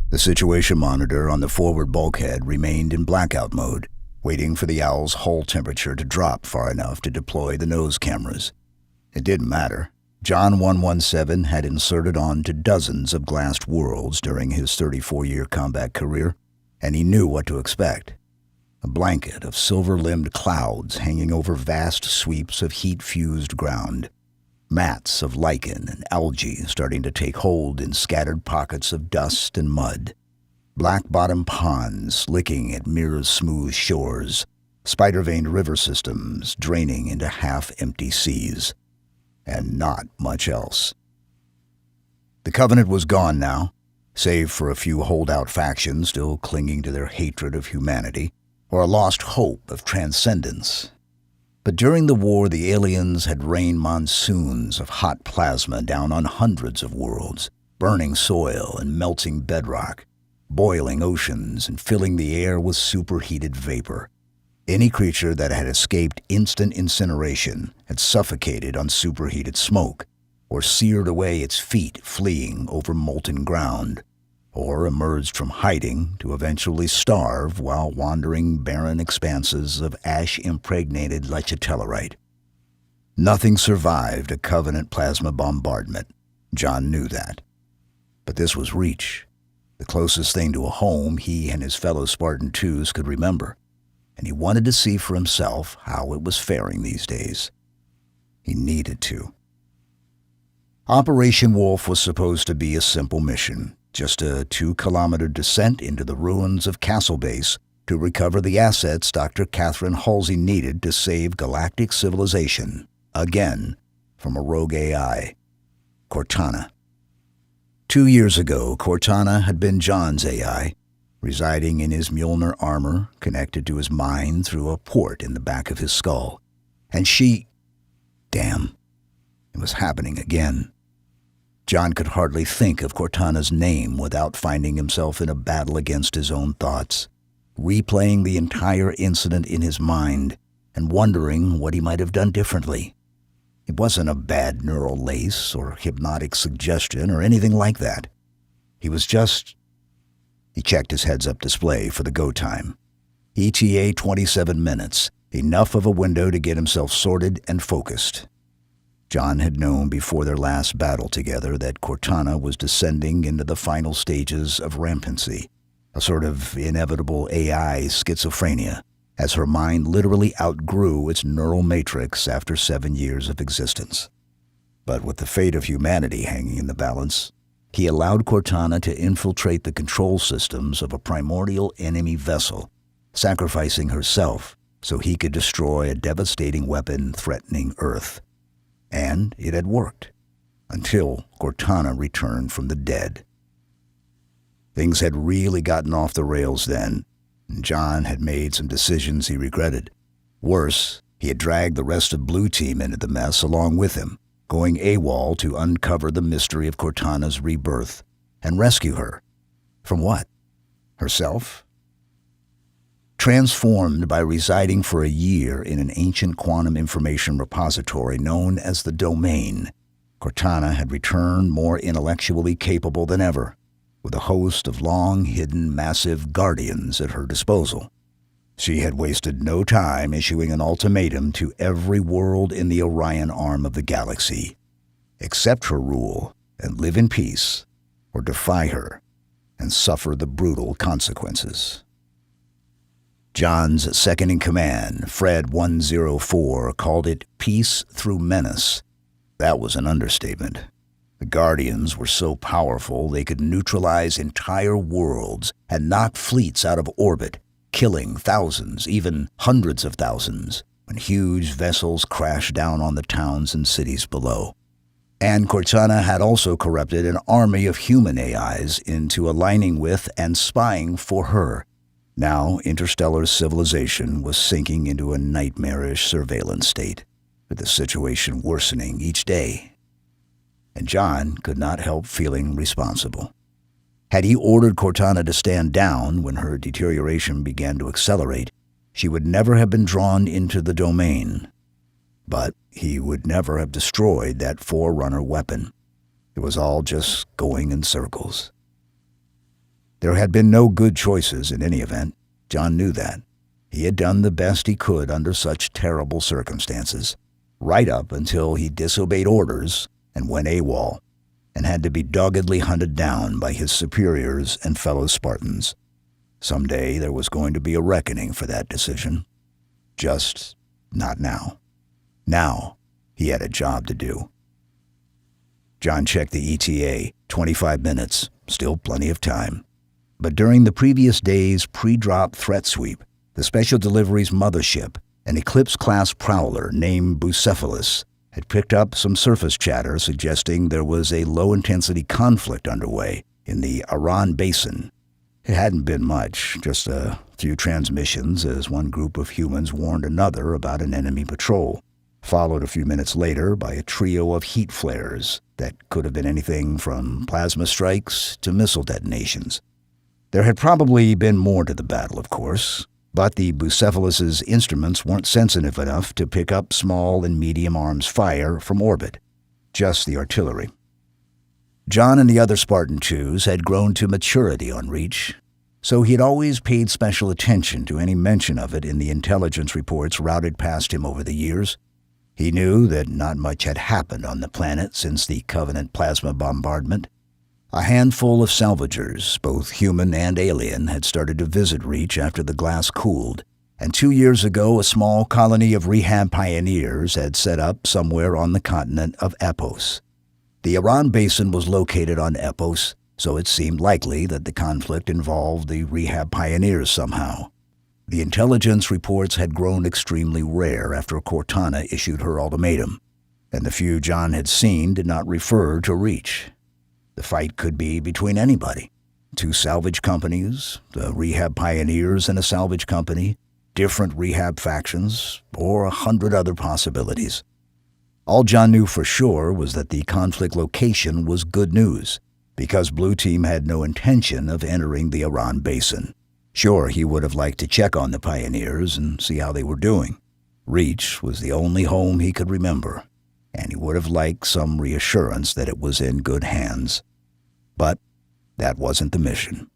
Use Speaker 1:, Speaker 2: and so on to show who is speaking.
Speaker 1: The situation monitor on the forward bulkhead remained in blackout mode, waiting for the Owl's hull temperature to drop far enough to deploy the nose cameras. It didn't matter. John 117 had inserted onto dozens of glassed worlds during his 34-year combat career, and he knew what to expect. A blanket of silver-limbed clouds hanging over vast sweeps of heat-fused ground. Mats of lichen and algae starting to take hold in scattered pockets of dust and mud. Black-bottomed ponds licking at mirror-smooth shores. Spider-veined river systems draining into half-empty seas. And not much else. The Covenant was gone now, save for a few holdout factions still clinging to their hatred of humanity, or a lost hope of transcendence. But during the war, the aliens had rained monsoons of hot plasma down on hundreds of worlds, burning soil and melting bedrock, boiling oceans and filling the air with superheated vapor. Any creature that had escaped instant incineration had suffocated on superheated smoke, or seared away its feet fleeing over molten ground, or emerged from hiding to eventually starve while wandering barren expanses of ash-impregnated lecitellurite. Nothing survived a Covenant plasma bombardment. John knew that. But this was Reach, the closest thing to a home he and his fellow Spartan IIs could remember, and he wanted to see for himself how it was faring these days. He needed to. Operation Wolf was supposed to be a simple mission, just a 2-kilometer descent into the ruins of Castle Base to recover the assets Dr. Catherine Halsey needed to save galactic civilization, again, from a rogue AI, Cortana. 2 years ago, Cortana had been John's AI, residing in his Mjolnir armor connected to his mind through a port in the back of his skull. And she... Damn, it was happening again. John could hardly think of Cortana's name without finding himself in a battle against his own thoughts, replaying the entire incident in his mind and wondering what he might have done differently. It wasn't a bad neural lace or hypnotic suggestion or anything like that. He was just... He checked his heads-up display for the go time. ETA 27 minutes, enough of a window to get himself sorted and focused. John had known before their last battle together that Cortana was descending into the final stages of rampancy, a sort of inevitable AI schizophrenia, as her mind literally outgrew its neural matrix after 7 years of existence. But with the fate of humanity hanging in the balance, he allowed Cortana to infiltrate the control systems of a primordial enemy vessel, sacrificing herself so he could destroy a devastating weapon threatening Earth. And it had worked, until Cortana returned from the dead. Things had really gotten off the rails then, and John had made some decisions he regretted. Worse, he had dragged the rest of Blue Team into the mess along with him, going AWOL to uncover the mystery of Cortana's rebirth and rescue her. From what? Herself? Transformed by residing for a year in an ancient quantum information repository known as the Domain, Cortana had returned more intellectually capable than ever, with a host of long-hidden massive guardians at her disposal. She had wasted no time issuing an ultimatum to every world in the Orion arm of the galaxy. Accept her rule and live in peace, or defy her and suffer the brutal consequences. John's second-in-command, Fred 104, called it peace through menace. That was an understatement. The Guardians were so powerful they could neutralize entire worlds and knock fleets out of orbit, killing thousands, even hundreds of thousands, when huge vessels crashed down on the towns and cities below. And Cortana had also corrupted an army of human AIs into aligning with and spying for her. Now, interstellar civilization was sinking into a nightmarish surveillance state, with the situation worsening each day. And John could not help feeling responsible. Had he ordered Cortana to stand down when her deterioration began to accelerate, she would never have been drawn into the Domain. But he would never have destroyed that Forerunner weapon. It was all just going in circles. There had been no good choices in any event. John knew that. He had done the best he could under such terrible circumstances, right up until he disobeyed orders and went AWOL, and had to be doggedly hunted down by his superiors and fellow Spartans. Someday there was going to be a reckoning for that decision. Just not now. Now he had a job to do. John checked the ETA, 25 minutes, still plenty of time. But during the previous day's pre-drop threat sweep, the Special Deliveries mothership, an Eclipse-class prowler named Bucephalus, had picked up some surface chatter suggesting there was a low-intensity conflict underway in the Aran Basin. It hadn't been much, just a few transmissions as one group of humans warned another about an enemy patrol, followed a few minutes later by a trio of heat flares that could have been anything from plasma strikes to missile detonations. There had probably been more to the battle, of course, but the Bucephalus's instruments weren't sensitive enough to pick up small and medium arms fire from orbit, just the artillery. John and the other Spartan IIs had grown to maturity on Reach, so he had always paid special attention to any mention of it in the intelligence reports routed past him over the years. He knew that not much had happened on the planet since the Covenant plasma bombardment. A handful of salvagers, both human and alien, had started to visit Reach after the glass cooled, and 2 years ago a small colony of rehab pioneers had set up somewhere on the continent of Epos. The Aran Basin was located on Epos, so it seemed likely that the conflict involved the rehab pioneers somehow. The intelligence reports had grown extremely rare after Cortana issued her ultimatum, and the few John had seen did not refer to Reach. The fight could be between anybody. 2 salvage companies, the rehab pioneers and a salvage company, different rehab factions, or 100 other possibilities. All John knew for sure was that the conflict location was good news, because Blue Team had no intention of entering the Aran Basin. Sure, he would have liked to check on the pioneers and see how they were doing. Reach was the only home he could remember, and he would have liked some reassurance that it was in good hands. But that wasn't the mission.